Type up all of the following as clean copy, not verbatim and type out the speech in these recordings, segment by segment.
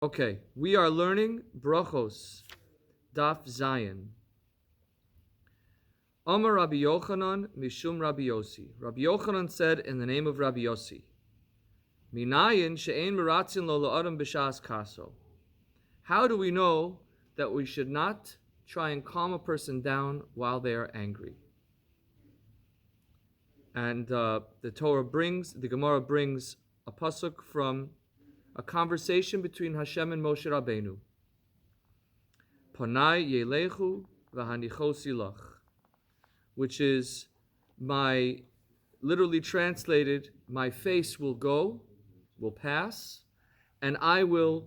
Okay, we are learning Brachos, Daf Zayin. Amar Rabbi Yochanan, Mishum Rabbi Yossi. Rabbi Yochanan said in the name of Rabbi Yossi, Minayin she'ein meratzin lo la'adam b'shas kaso. How do we know that we should not try and calm a person down while they are angry? And the Gemara brings a pasuk from a conversation between Hashem and Moshe Rabbeinu. Panai yelechu v'hanichosi lach, which is literally translated, my face will pass, and I will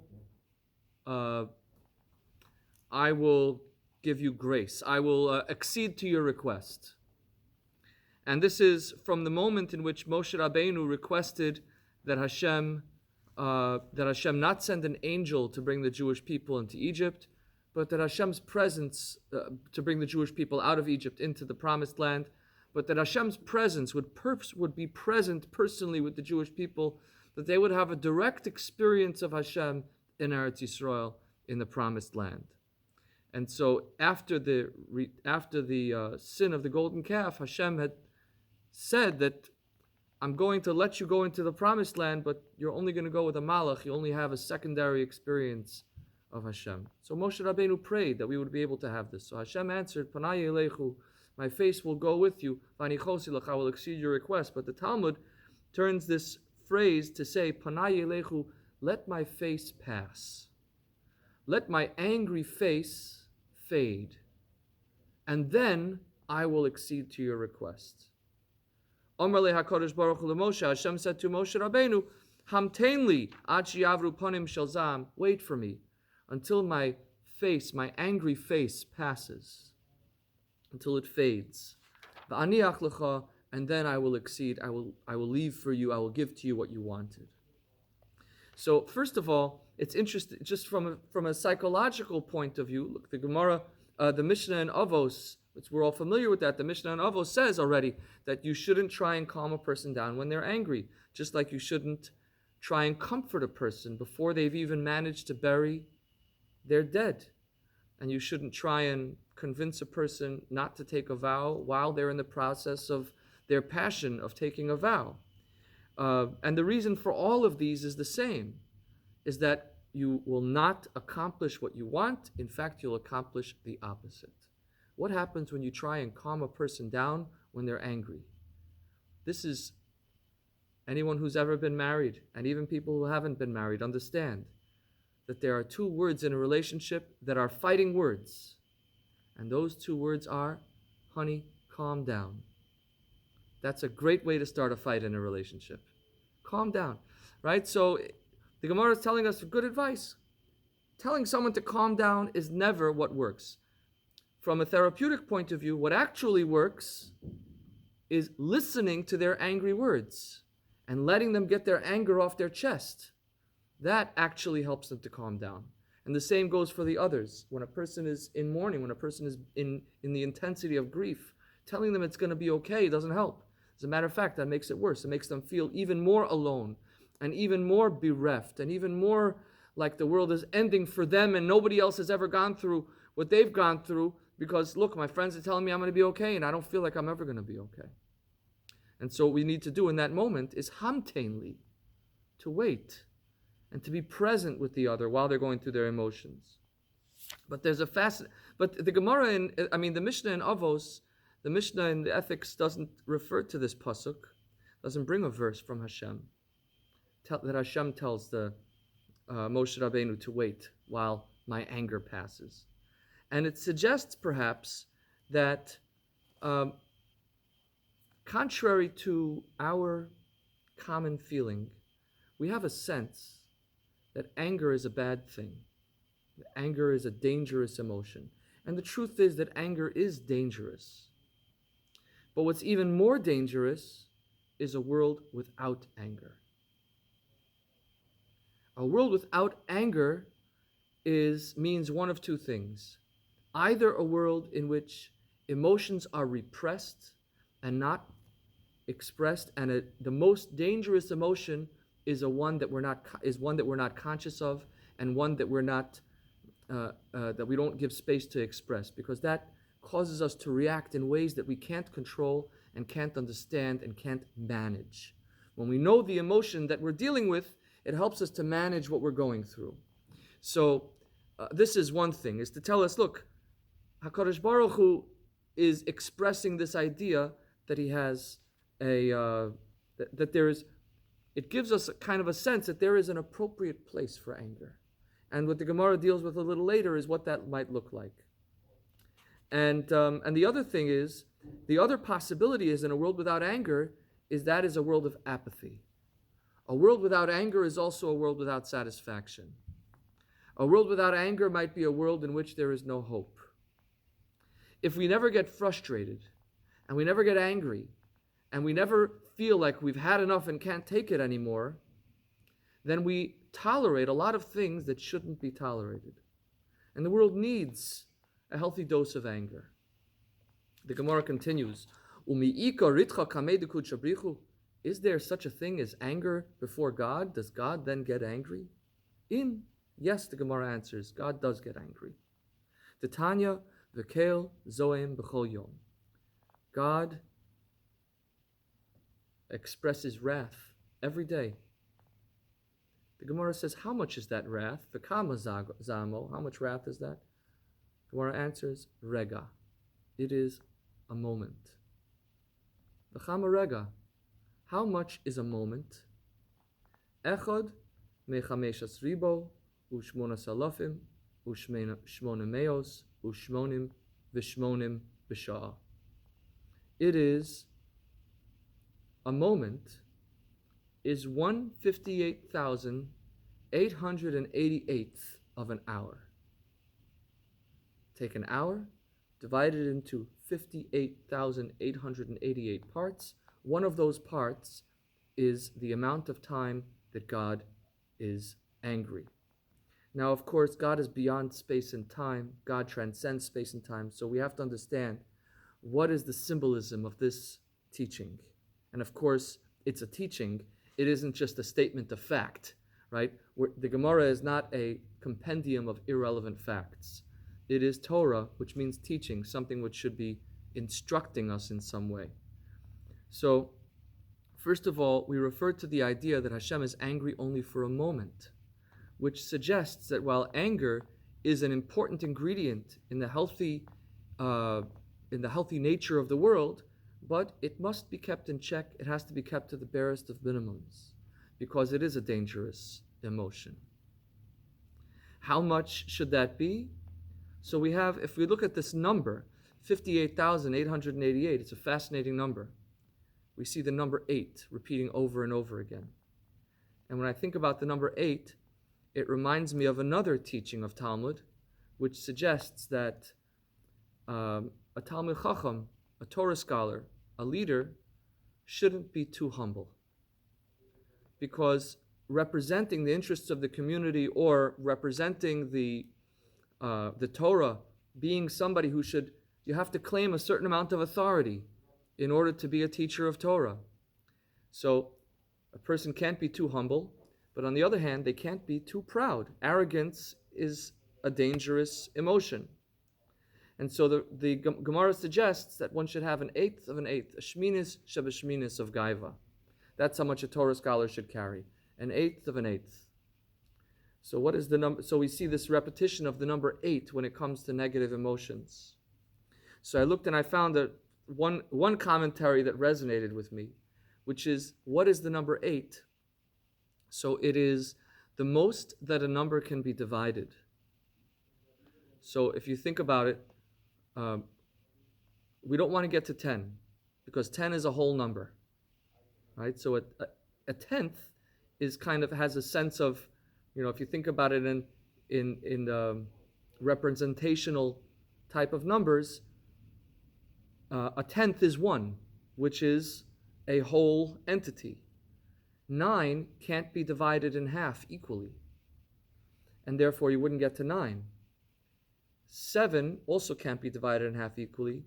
give you grace. I will accede to your request. And this is from the moment in which Moshe Rabbeinu requested that Hashem not send an angel to bring the Jewish people into Egypt, but that Hashem's presence to bring the Jewish people out of Egypt into the Promised Land, but that Hashem's presence would be present personally with the Jewish people, that they would have a direct experience of Hashem in Eretz Yisrael, in the Promised Land. And so after the sin of the golden calf, Hashem had said that I'm going to let you go into the Promised Land, but you're only going to go with a malach. You only have a secondary experience of Hashem. So Moshe Rabbeinu prayed that we would be able to have this. So Hashem answered, Panay Elechu, my face will go with you, Vanichosi lach, I will exceed your request. But the Talmud turns this phrase to say, Panay Elechu, let my face pass. Let my angry face fade. And then I will accede to your request. Amar le HaKadosh Baruch Hu Moshe, Hashem said to Moshe Rabbeinu, Hamtenli ad sheyavru panim shel zam, wait for me until my face, my angry face passes, until it fades. V'aniach lecha, and then I will accede. I will leave for you. I will give to you what you wanted. So first of all, it's interesting just from a psychological point of view. Look, the Gemara, the Mishnah in Avos, which we're all familiar with that. The Mishnah in Avos says already that you shouldn't try and calm a person down when they're angry, just like you shouldn't try and comfort a person before they've even managed to bury their dead. And you shouldn't try and convince a person not to take a vow while they're in the process of their passion of taking a vow. And the reason for all of these is the same, is that you will not accomplish what you want. In fact, you'll accomplish the opposite. What happens when you try and calm a person down when they're angry? This is, anyone who's ever been married, and even people who haven't been married, understand that there are two words in a relationship that are fighting words. And those two words are, honey, calm down. That's a great way to start a fight in a relationship. Calm down, right? So the Gemara is telling us good advice. Telling someone to calm down is never what works. From a therapeutic point of view, what actually works is listening to their angry words and letting them get their anger off their chest. That actually helps them to calm down. And the same goes for the others. When a person is in mourning, when a person is in the intensity of grief, telling them it's going to be okay doesn't help. As a matter of fact, that makes it worse. It makes them feel even more alone and even more bereft and even more like the world is ending for them and nobody else has ever gone through what they've gone through, because look, my friends are telling me I'm going to be okay and I don't feel like I'm ever going to be okay. And so what we need to do in that moment is hamteinli, to wait and to be present with the other while they're going through their emotions. But there's but the Gemara the Mishnah in Avos, the Mishnah in the Ethics doesn't refer to this pasuk, doesn't bring a verse from Hashem, that Hashem tells the Moshe Rabbeinu to wait while my anger passes. And it suggests perhaps that contrary to our common feeling, we have a sense that anger is a bad thing. That anger is a dangerous emotion. And the truth is that anger is dangerous. But what's even more dangerous is a world without anger. A world without anger means one of two things. Either a world in which emotions are repressed and not expressed, and the most dangerous emotion is one that we're not conscious of, and one that we're not, that we don't give space to express, because that causes us to react in ways that we can't control and can't understand and can't manage. When we know the emotion that we're dealing with, it helps us to manage what we're going through. So this is one thing, is to tell us, look, HaKadosh Baruch Hu is expressing this idea that he has that there is, it gives us a kind of a sense that there is an appropriate place for anger. And what the Gemara deals with a little later is what that might look like. And the other thing is, the other possibility is in a world without anger, that is a world of apathy. A world without anger is also a world without satisfaction. A world without anger might be a world in which there is no hope. If we never get frustrated, and we never get angry, and we never feel like we've had enough and can't take it anymore, then we tolerate a lot of things that shouldn't be tolerated. And the world needs a healthy dose of anger. The Gemara continues, is there such a thing as anger before God? Does God then get angry? Yes, the Gemara answers, God does get angry. The Tanya, V'kel zoem b'chol yom. God expresses wrath every day. The Gemara says, how much is that wrath? V'kama zamo, how much wrath is that? The Gemara answers, rega. It is a moment. V'chama rega. How much is a moment? Echad mechameshas ribo u'shmonas alafim u'shmona meos u'shmonim v'shmonim b'sha'a. It is, a moment is 158,888th of an hour. Take an hour, divide it into 58,888 parts. One of those parts is the amount of time that God is angry. Now, of course, God is beyond space and time. God transcends space and time. So we have to understand what is the symbolism of this teaching. And of course, it's a teaching. It isn't just a statement of fact, right? The Gemara is not a compendium of irrelevant facts. It is Torah, which means teaching, something which should be instructing us in some way. So, first of all, we refer to the idea that Hashem is angry only for a moment, which suggests that while anger is an important ingredient in the healthy nature of the world, but it must be kept in check. It has to be kept to the barest of minimums, because it is a dangerous emotion. How much should that be? So we have, if we look at this number, 58,888, it's a fascinating number. We see the number 8 repeating over and over again. And when I think about the number 8, it reminds me of another teaching of Talmud, which suggests that a Talmud Chacham, a Torah scholar, a leader, shouldn't be too humble. Because representing the interests of the community, or representing the Torah, being somebody who you have to claim a certain amount of authority in order to be a teacher of Torah. So a person can't be too humble, but on the other hand, they can't be too proud. Arrogance is a dangerous emotion. And so the Gemara suggests that one should have an eighth of an eighth, a shminis shebeshminis of gaiva. That's how much a Torah scholar should carry, an eighth of an eighth. So what is the number? So we see this repetition of the number 8 when it comes to negative emotions. So I looked and I found that one commentary that resonated with me, which is, what is the number 8? So it is the most that a number can be divided. So if you think about it, we don't want to get to 10, because 10 is a whole number, right? So a tenth is kind of has a sense of, if you think about it in representational type of numbers, a tenth is 1, which is a whole entity. 9 can't be divided in half equally, and therefore you wouldn't get to 9. 7 also can't be divided in half equally,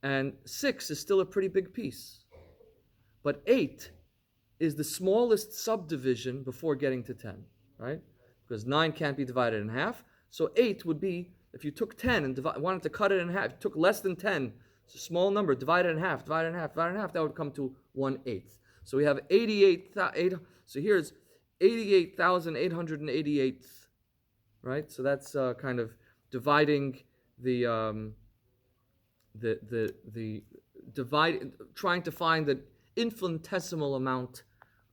and 6 is still a pretty big piece. But 8 is the smallest subdivision before getting to 10, right? because 9 can't be divided in half. So 8 would be, if you took 10 and wanted to cut it in half, took less than 10, it's a small number, divided in half, that would come to 1/8. So we have 88,000, so here's 88,888, right? So that's kind of dividing the divide, trying to find the infinitesimal amount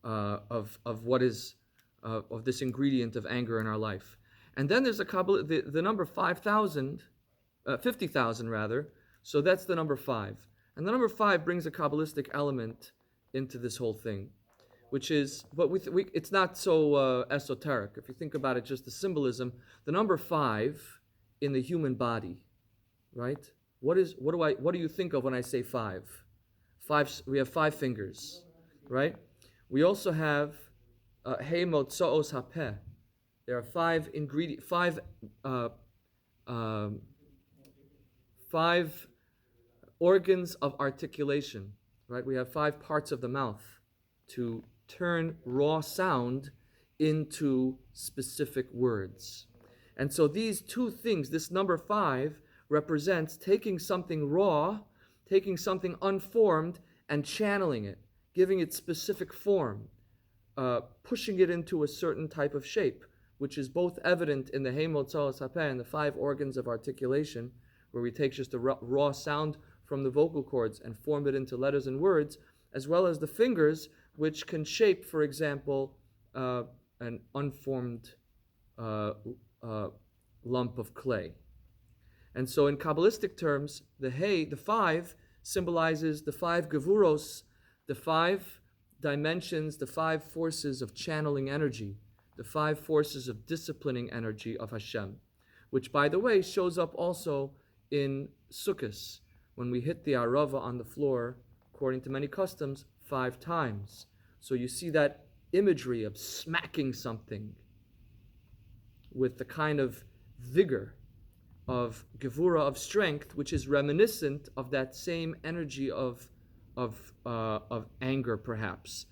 of what is of this ingredient of anger in our life. And then there's a couple, the number 5,000, 50,000 rather. So that's the number 5, and the number 5 brings a Kabbalistic element into this whole thing, which is, but it's not so esoteric. If you think about it, just the symbolism, the number 5 in the human body, right? What do you think of when I say 5? We have 5 fingers, right? We also have Hey Motzoos Hapeh. There are 5 ingredients, 5 organs of articulation, right? We have 5 parts of the mouth to turn raw sound into specific words. And so these two things, this number 5 represents taking something raw, taking something unformed, and channeling it, giving it specific form, pushing it into a certain type of shape, which is both evident in the Hey Motzoos Hapeh and the 5 organs of articulation, where we take just a raw sound from the vocal cords and form it into letters and words, as well as the fingers, which can shape, for example, an unformed lump of clay. And so in Kabbalistic terms, the 5, symbolizes the 5 gevuros, the 5 dimensions, the 5 forces of channeling energy, the 5 forces of disciplining energy of Hashem, which, by the way, shows up also in Sukkot, when we hit the arava on the floor, according to many customs, 5 times. So you see that imagery of smacking something with the kind of vigor of gevura, of strength, which is reminiscent of that same energy of anger, perhaps.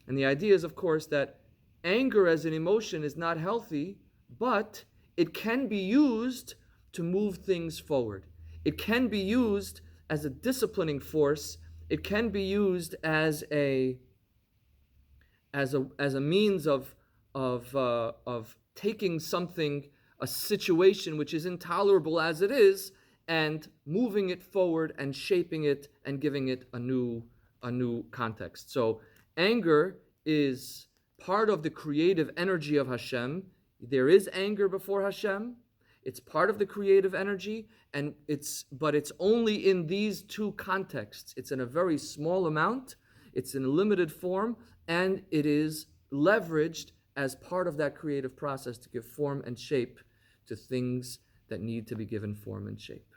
And the idea is, of course, that anger as an emotion is not healthy, but it can be used to move things forward. It can be used as a disciplining force. It can be used as a means of taking something, a situation which is intolerable as it is, and moving it forward and shaping it and giving it a new context. So anger is part of the creative energy of Hashem. There is anger before Hashem. It's part of the creative energy, but it's only in these 2 contexts. It's in a very small amount, it's in a limited form, and it is leveraged as part of that creative process to give form and shape to things that need to be given form and shape.